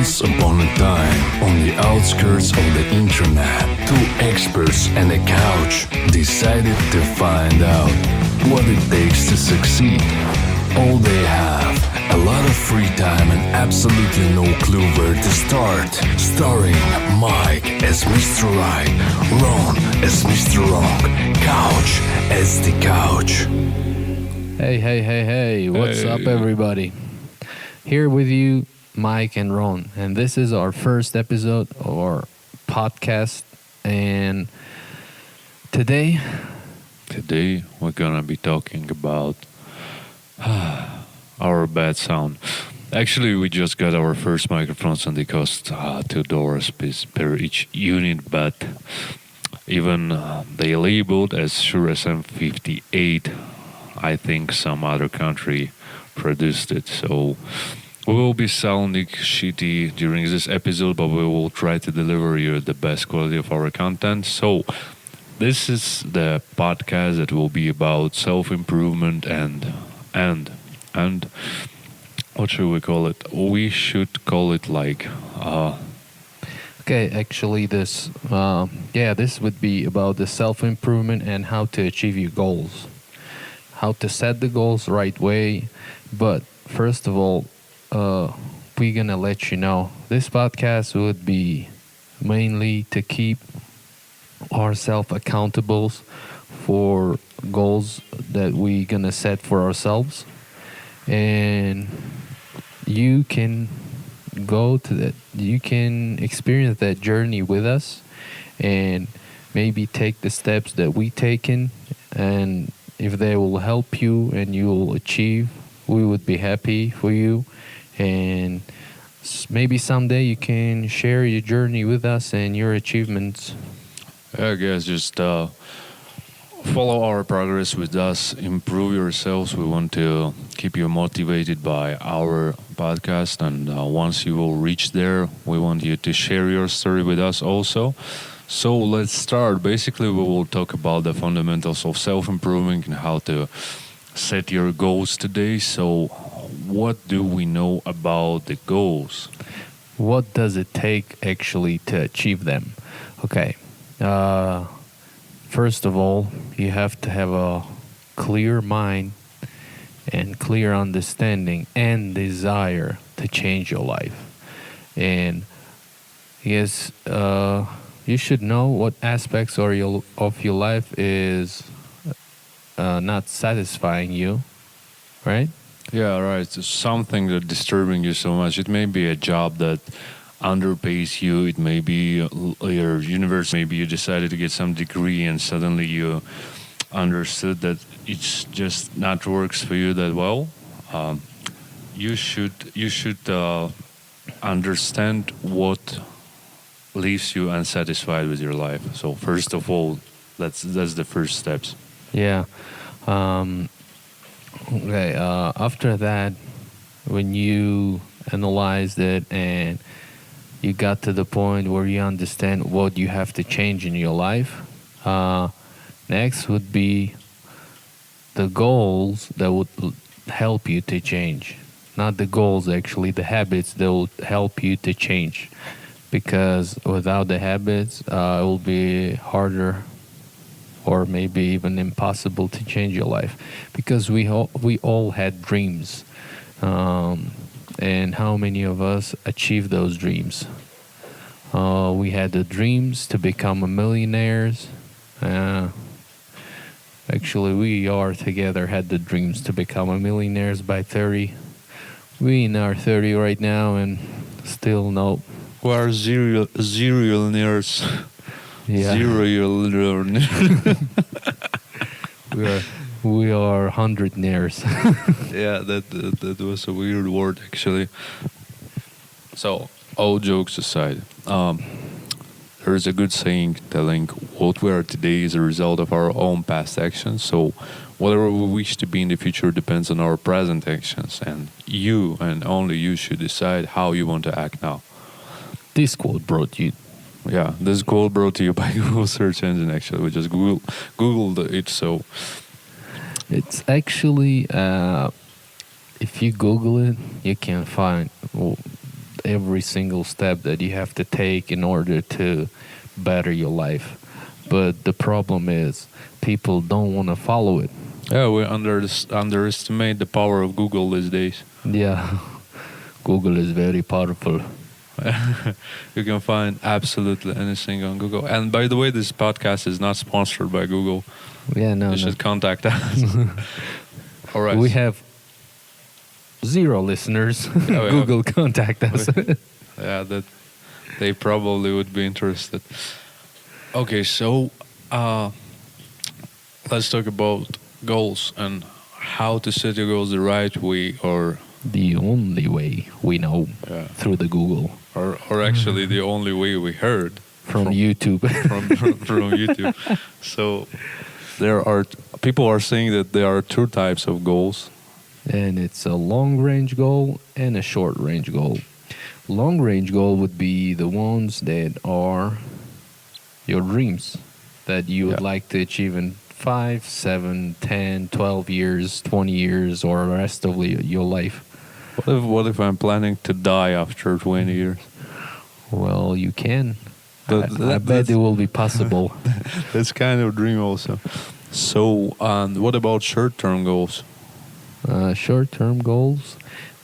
Once upon a time, on the outskirts of the internet, two experts and a couch decided to find out what it takes to succeed. All they have, a lot of free time and absolutely no clue where to start. Starring Mike as Mr. Right, Ron as Mr. Wrong, Couch as the Couch. Hey, what's up, everybody? Here with you, Mike and Ron, and this is our first episode of our podcast. And today we're gonna be talking about our bad sound. Actually, we just got our first microphones and they cost $2 per each unit, but even they labeled as Shure SM58. I think some other country produced it, so we will be sounding shitty during this episode, but we will try to deliver you the best quality of our content. So this is the podcast that will be about self-improvement and what should we call it? We should call it like okay, actually this would be about the self-improvement and how to achieve your goals, how to set the goals the right way. But first of all, we're gonna let you know this podcast would be mainly to keep ourselves accountable for goals that we're gonna set for ourselves, and you can go to that, you can experience that journey with us and maybe take the steps that we taken, and if they will help you and you will achieve, we would be happy for you. And maybe someday you can share your journey with us and your achievements. I guess just follow our progress with us, improve yourselves. We want to keep you motivated by our podcast, and once you will reach there, we want you to share your story with us also. So let's start. Basically, we will talk about the fundamentals of self-improvement and how to set your goals today. So what do we know about the goals? What does it take actually to achieve them? Okay. First of all, you have to have a clear mind and clear understanding and desire to change your life. And yes, you should know what aspects of your life is not satisfying you, right? Yeah, right. It's something that disturbing you so much. It may be a job that underpays you. It may be your university. Maybe you decided to get some degree and suddenly you understood that it's just not works for you that well. You should understand what leaves you unsatisfied with your life. So first of all, that's the first steps. Yeah. Okay. After that, when you analyzed it and you got to the point where you understand what you have to change in your life, next would be the goals that would help you to change. Not the goals, actually, the habits that will help you to change. Because without the habits, it will be harder or maybe even impossible to change your life. Because we all had dreams. And how many of us achieved those dreams? We had the dreams to become a millionaires. Actually, we are together had the dreams to become a millionaires by 30. We in our 30 right now and still no. We are zero-millionaires. Yeah. Zero-millionaires. we are hundred-naires. Yeah, that was a weird word, actually. So, all jokes aside, there is a good saying telling what we are today is a result of our own past actions. So, whatever we wish to be in the future depends on our present actions, and you and only you should decide how you want to act now. This quote brought you. Yeah, this quote brought to you by Google search engine. Actually, we just googled it. So it's actually if you Google it, you can find every single step that you have to take in order to better your life. But the problem is people don't want to follow it. Yeah, we underestimate the power of Google these days. Yeah, Google is very powerful. You can find absolutely anything on Google. And by the way, this podcast is not sponsored by Google. Yeah, no, You no. should contact us. All right. We have 0 listeners. yeah. Google, contact us. Yeah, that they probably would be interested. Okay, so let's talk about goals and how to set your goals the right way, or The only way we know yeah, through the Google or actually the only way we heard from YouTube. from YouTube. So there are people are saying that there are 2 types of goals. And it's a long range goal and a short range goal. Long range goal would be the ones that are your dreams that you would Yeah. like to achieve in 5, 7, 10, 12 years, 20 years, or the rest of your life. What if I'm planning to die after 20 years? Well, you can. I bet That's- it will be possible. That's kind of a dream also. So, what about short-term goals? Short-term goals.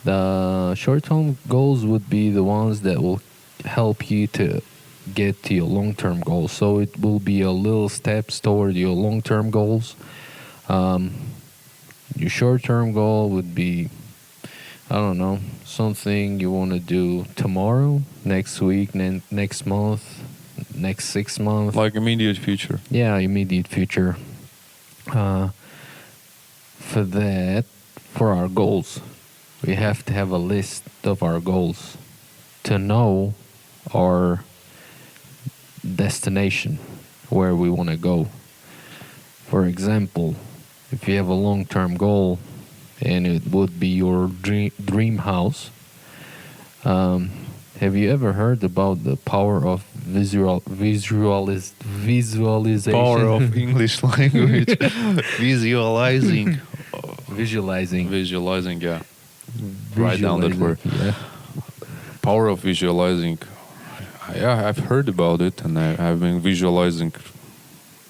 The short-term goals would be the ones that will help you to get to your long-term goals. So it will be a little steps toward your long-term goals. Your short-term goal would be, I don't know, something you want to do tomorrow, next week, next month, next 6 months. Like immediate future. Yeah, immediate future. For that, for our goals, we have to have a list of our goals to know our destination, where we want to go. For example, if you have a long-term goal and it would be your dream house, have you ever heard about the power of visualization? Power of English language. Visualizing. Visualizing. Visualizing, yeah. Write down that word. Yeah. Power of visualizing. Yeah, I've heard about it, and I've been visualizing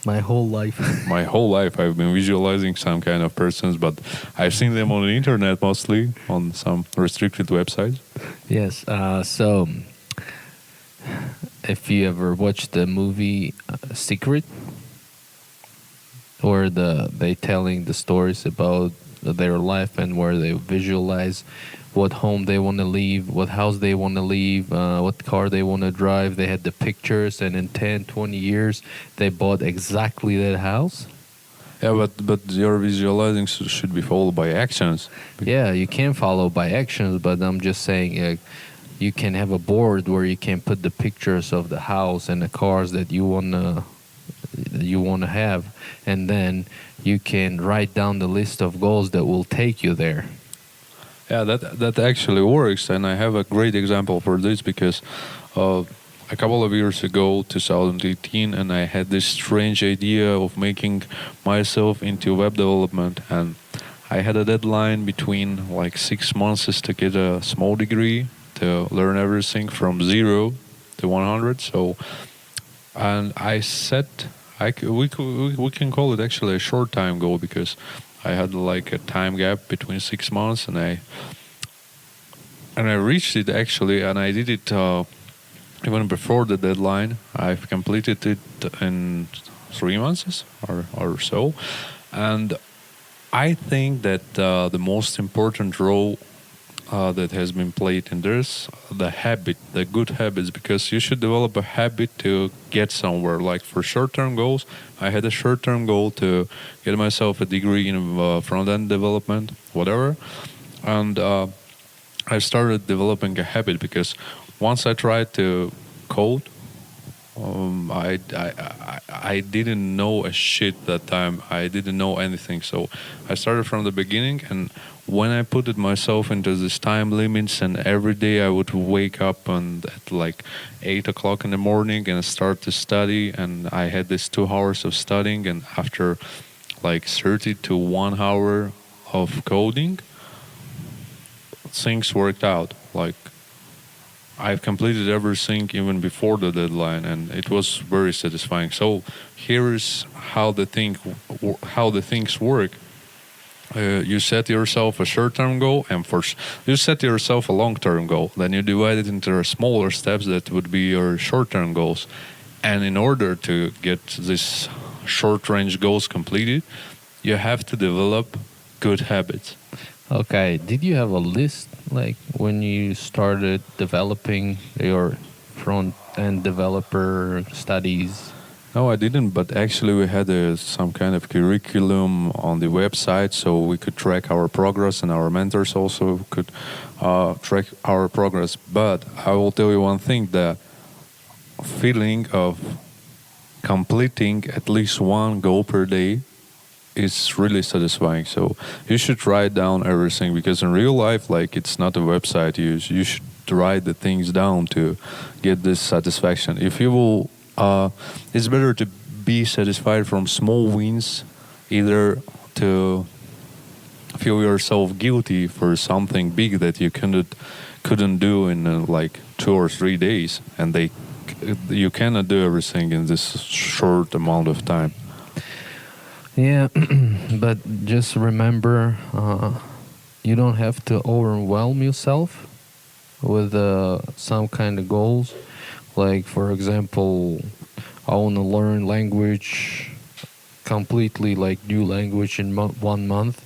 My whole life. my whole life. I've been visualizing some kind of persons, but I've seen them on the internet mostly, on some restricted websites. Yes. So, if you ever watched the movie Secret, where they telling the stories about their life and where they visualize what home they want to leave, what house they want to leave, what car they want to drive. They had the pictures, and in 10, 20 years, they bought exactly that house. Yeah, but your visualizing should be followed by actions. Yeah, you can follow by actions, but I'm just saying you can have a board where you can put the pictures of the house and the cars that you wanna have, and then you can write down the list of goals that will take you there. Yeah, that actually works, and I have a great example for this because a couple of years ago, 2018, and I had this strange idea of making myself into web development, and I had a deadline between like 6 months to get a small degree to learn everything from 0 to 100. So, and I set we can call it actually a short time goal because I had like a time gap between 6 months, and I reached it actually, and I did it even before the deadline. I've completed it in 3 months or so, and I think that the most important role that has been played in this, the good habits, because you should develop a habit to get somewhere. Like for short-term goals, I had a short-term goal to get myself a degree in front-end development, whatever, and I started developing a habit because once I tried to code, I didn't know a shit that time. I didn't know anything. So I started from the beginning, and when I put it myself into this time limits, and every day I would wake up and at like 8 o'clock in the morning and start to study, and I had this 2 hours of studying, and after like 30 to 1 hour of coding, things worked out. Like I've completed everything even before the deadline, and it was very satisfying. So here is how the things work. You set yourself a short-term goal, and you set yourself a long-term goal. Then you divide it into smaller steps that would be your short-term goals. And in order to get these short-range goals completed, you have to develop good habits. Okay, did you have a list like when you started developing your front end developer studies? No, I didn't, but actually we had some kind of curriculum on the website so we could track our progress, and our mentors also could track our progress. But I will tell you one thing, the feeling of completing at least one goal per day is really satisfying. So you should write down everything, because in real life, like, it's not a website. You should write the things down to get this satisfaction. If you will, it's better to be satisfied from small wins, either to feel yourself guilty for something big that you couldn't do in like 2 or 3 days, and you cannot do everything in this short amount of time. Yeah, but just remember, you don't have to overwhelm yourself with some kind of goals. Like, for example, I want to learn language completely, like new language in 1 month.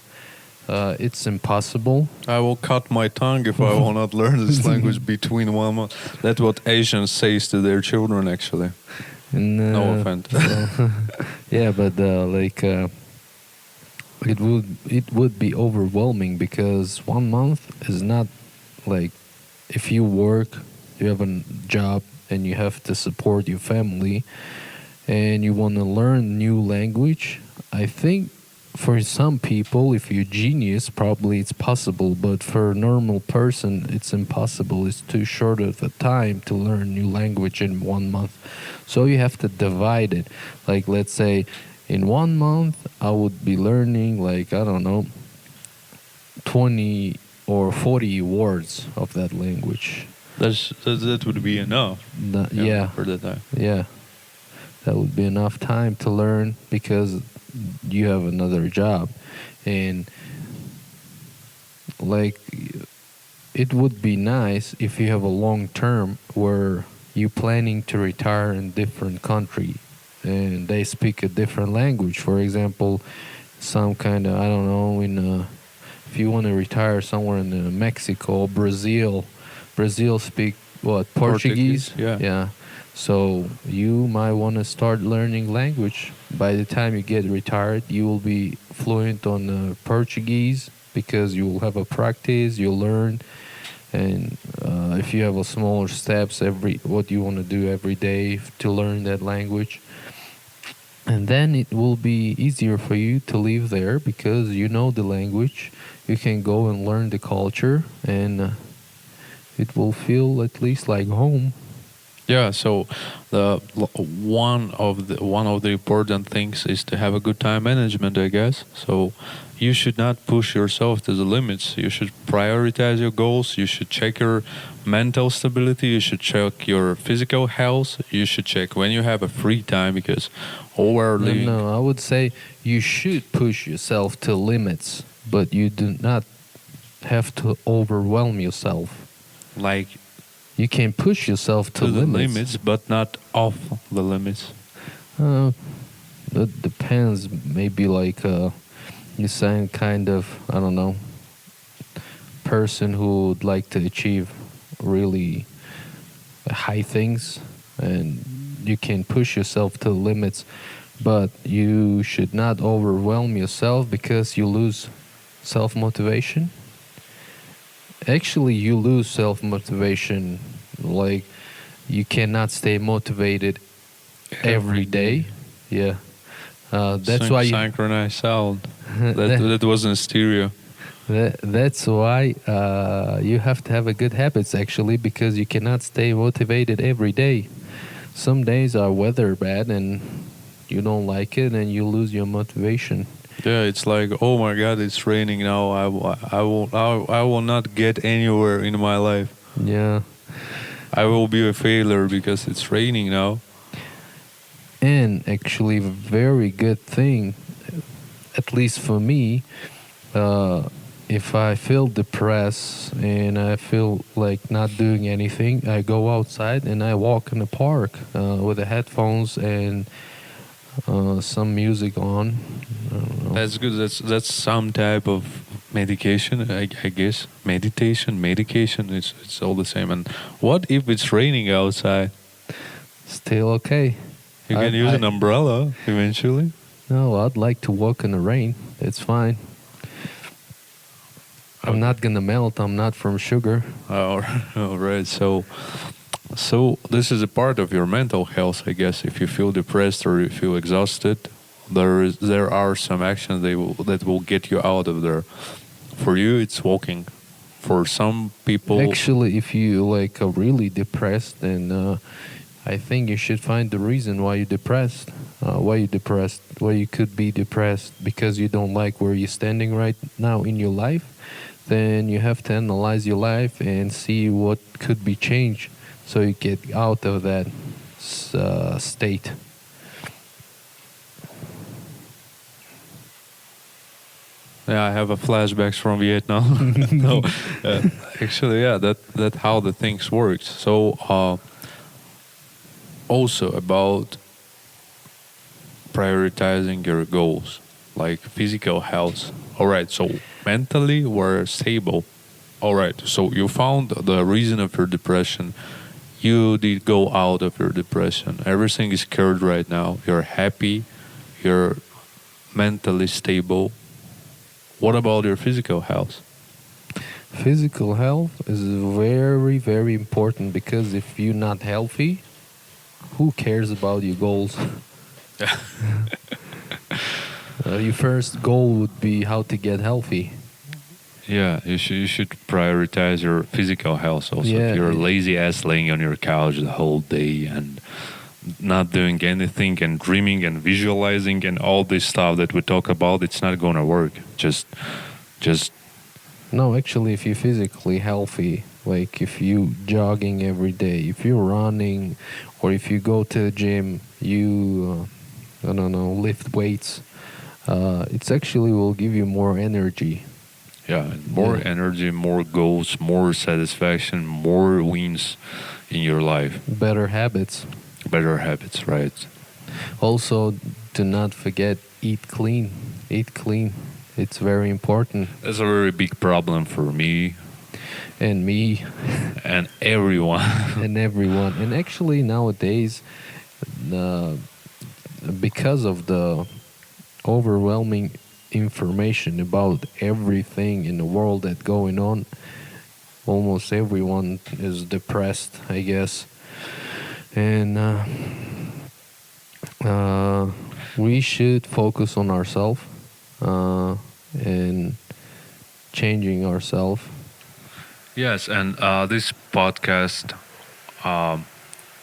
It's impossible. I will cut my tongue if I will not learn this language between 1 month. That's what Asians say to their children, actually. No offense. Yeah, but it would be overwhelming, because 1 month is not like, if you work, you have a job, and you have to support your family, and you want to learn new language. I think for some people, if you're genius, probably it's possible, but for a normal person, it's impossible. It's too short of a time to learn new language in 1 month. So you have to divide it. Like, let's say in 1 month, I would be learning, like, I don't know, 20 or 40 words of that language. That would be enough. Yeah. For that time. Yeah. That would be enough time to learn, because you have another job. And like, it would be nice if you have a long term where you're planning to retire in different country and they speak a different language. For example, some kind of, I don't know, if you want to retire somewhere in Mexico, Brazil speak what, Portuguese? Yeah. So you might want to start learning language. By the time you get retired, you will be fluent on Portuguese, because you will have a practice, you'll learn. And if you have a smaller steps, what you want to do every day to learn that language. And then it will be easier for you to live there, because you know the language. You can go and learn the culture, and it will feel at least like home. Yeah, so one of the important things is to have a good time management, I guess. So you should not push yourself to the limits. You should prioritize your goals. You should check your mental stability. You should check your physical health. You should check when you have a free time, because all our living. No, I would say you should push yourself to limits, but you do not have to overwhelm yourself. Like, you can push yourself to the limits, but not off the limits. That depends. Maybe like you sound kind of, I don't know, person who would like to achieve really high things, and you can push yourself to the limits, but you should not overwhelm yourself, because you lose self-motivation. Actually, you lose self-motivation. Like, you cannot stay motivated every day. Yeah. That's why synchronized sound. That wasn't stereo. That's why you have to have a good habits, actually, because you cannot stay motivated every day. Some days are weather bad and you don't like it, and you lose your motivation. Yeah, it's like, oh my God, it's raining now. I will not get anywhere in my life. Yeah. I will be a failure because it's raining now. And actually, very good thing, at least for me, if I feel depressed and I feel like not doing anything, I go outside and I walk in the park with the headphones and some music on. I don't know. That's good. That's some type of medication, I guess. Medication. It's all the same. And what if it's raining outside? Still okay. You can use an umbrella eventually. No, I'd like to walk in the rain. It's fine. I'm not gonna melt. I'm not from sugar. All right. So this is a part of your mental health, I guess. If you feel depressed or you feel exhausted, there are some actions that will get you out of there. For you, it's walking. For some people, Actually, if you like are really depressed, then I think you should find the reason why you're depressed. Why you depressed? Why you could be depressed because you don't like where you're standing right now in your life. Then you have to analyze your life and see what could be changed so you get out of that state. yeah, I have a flashbacks from Vietnam. No, actually, yeah, that how the things works. So also about prioritizing your goals, like physical health. All right, so mentally we're stable. All right, so you found the reason of your depression. You did go out of your depression. Everything is cured right now. You're happy. You're mentally stable. What about your physical health? Physical health is very, very important because if you're not healthy, who cares about your goals? Your first goal would be how to get healthy. Yeah, you should prioritize your physical health also. Yeah. If you're lazy ass laying on your couch the whole day and not doing anything and dreaming and visualizing and all this stuff that we talk about, it's not gonna work. Just No, actually, if you're physically healthy, like if you jogging every day, if you're running, or if you go to the gym, you, I don't know, lift weights, it's actually will give you more energy. yeah, more Yeah. energy, more goals, more satisfaction, more wins in your life. Better habits. Better habits, right? Also, do not forget eat clean. Eat clean. It's very important. That's a very big problem for me And me and everyone. and everyone. And actually nowadays, uh, because of the overwhelming information about everything in the world that's going on, almost everyone is depressed, I guess. And we should focus on ourselves and changing ourselves. Yes, and this podcast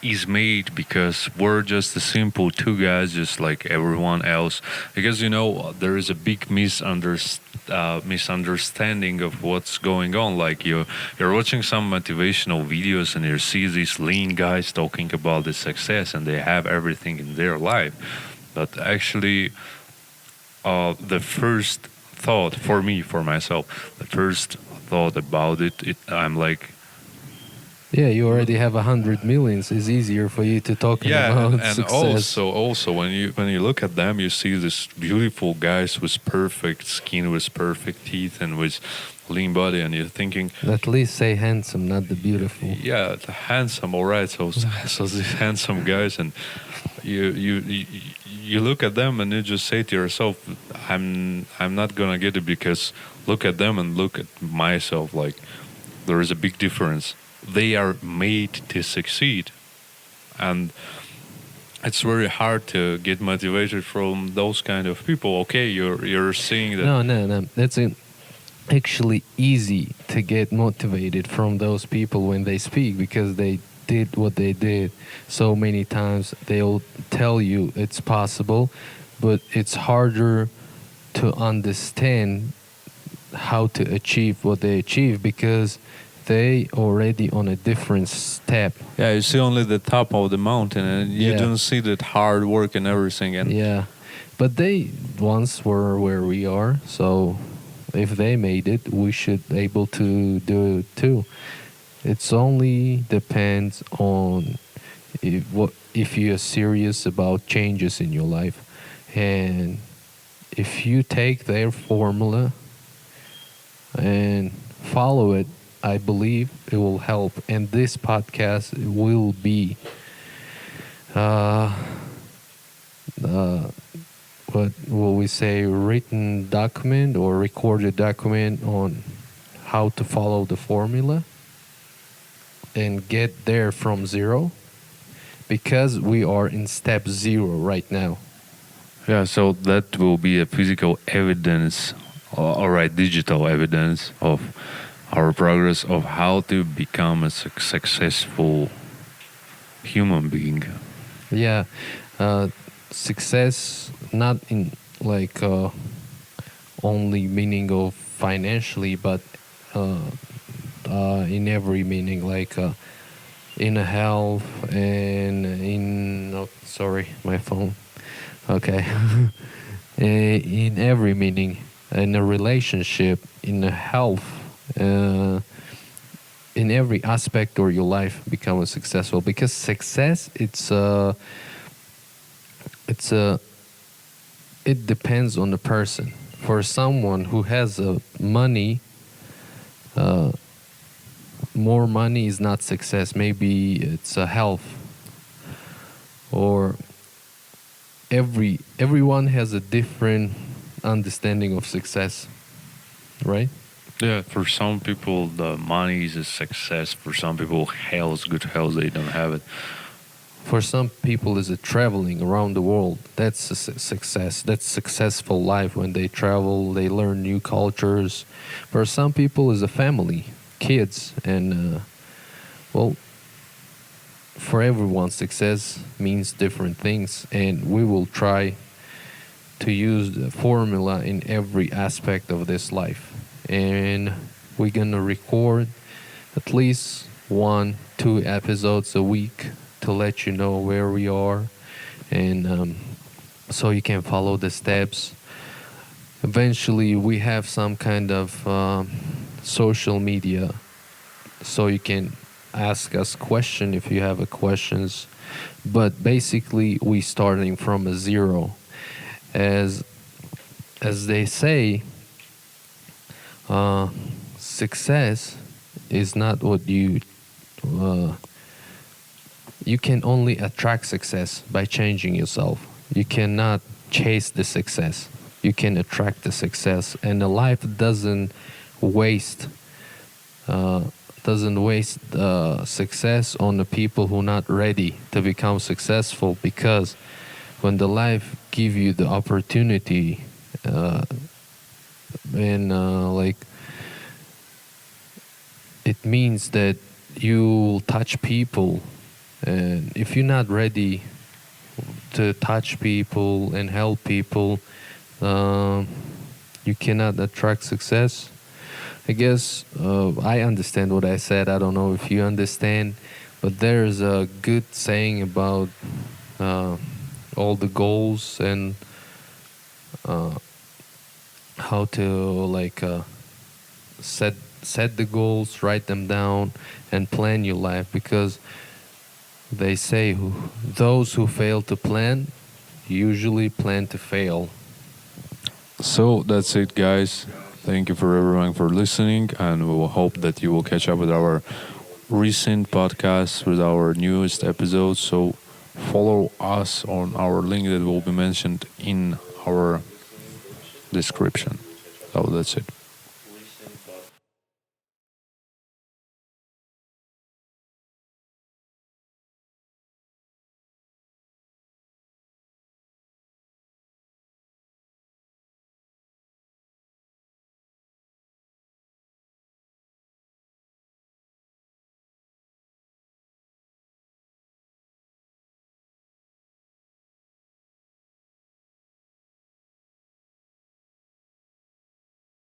is made because we're just a simple two guys, just like everyone else. Because there is a big misunderstanding of what's going on. Like you're watching some motivational videos and you see these lean guys talking about the success and they have everything in their life, but actually, the first thought for me, for myself, the first thought about it, I'm like, Yeah, you already have 100 millions. It's easier for you to talk about and success. also when you look at them, you see this beautiful guys with perfect skin, with perfect teeth, and with lean body, and you're thinking, At least say handsome, not the beautiful. yeah, the handsome, all right. So these handsome guys, and you look at them and you just say to yourself, I'm not gonna get it because look at them and look at myself. Like there is a big difference. They are made to succeed, and it's very hard to get motivated from those kind of people. Okay, you're seeing that. No. That's actually easy to get motivated from those people when they speak because they did what they did so many times. They'll tell you it's possible, but it's harder to understand how to achieve what they achieve because they already on a different step. Yeah, you see only the top of the mountain, and you Yeah. don't see that hard work and everything. And Yeah, but they once were where we are, so if they made it, we should able to do it too. It's only depends on if you're serious about changes in your life, and if you take their formula and follow it, I believe it will help. And this podcast will be uh, uh, what will we say, written document or recorded document on how to follow the formula and get there from zero, because we are in step zero right now. yeah, so that will be a physical evidence, or right, digital evidence of our progress of how to become a successful human being. Yeah, success not in like only meaning of financially, but uh, in every meaning, like in health and in sorry, my phone. Okay, in every meaning, in a relationship, in a health. In every aspect of your life become successful, because success it's a it depends on the person. For someone who has money, uh, more money is not success. Maybe it's a health, or everyone has a different understanding of success, right? Yeah, for some people, the money is a success. For some people, health, good health, they don't have it. For some people, is it traveling around the world? That's a success. That's successful life when they travel. They learn new cultures. For some people, is a family, kids, and well, for everyone, success means different things, and we will try to use the formula in every aspect of this life. And we're gonna record at least 1-2 episodes a week to let you know where we are, and so you can follow the steps. Eventually, we have some kind of social media, so you can ask us question if you have a questions. But basically, we starting from a zero, as they say. Success is not what uh, you can only attract success by changing yourself. You cannot chase the success. You can attract the success, and the life waste uh, doesn't waste success on the people who are not ready to become successful. Because when the life give you the opportunity, and like, it means that you will touch people, and if you're not ready to touch people and help people, you cannot attract success. I guess I understand what I said. I don't know if you understand, but there's a good saying about all the goals and how to like set the goals, write them down, and plan your life. Because they say those who fail to plan usually plan to fail. So that's it, guys. Thank you for everyone for listening, and we will hope that you will catch up with our recent podcasts, with our newest episodes. So follow us on our link that will be mentioned in our description. So that's it.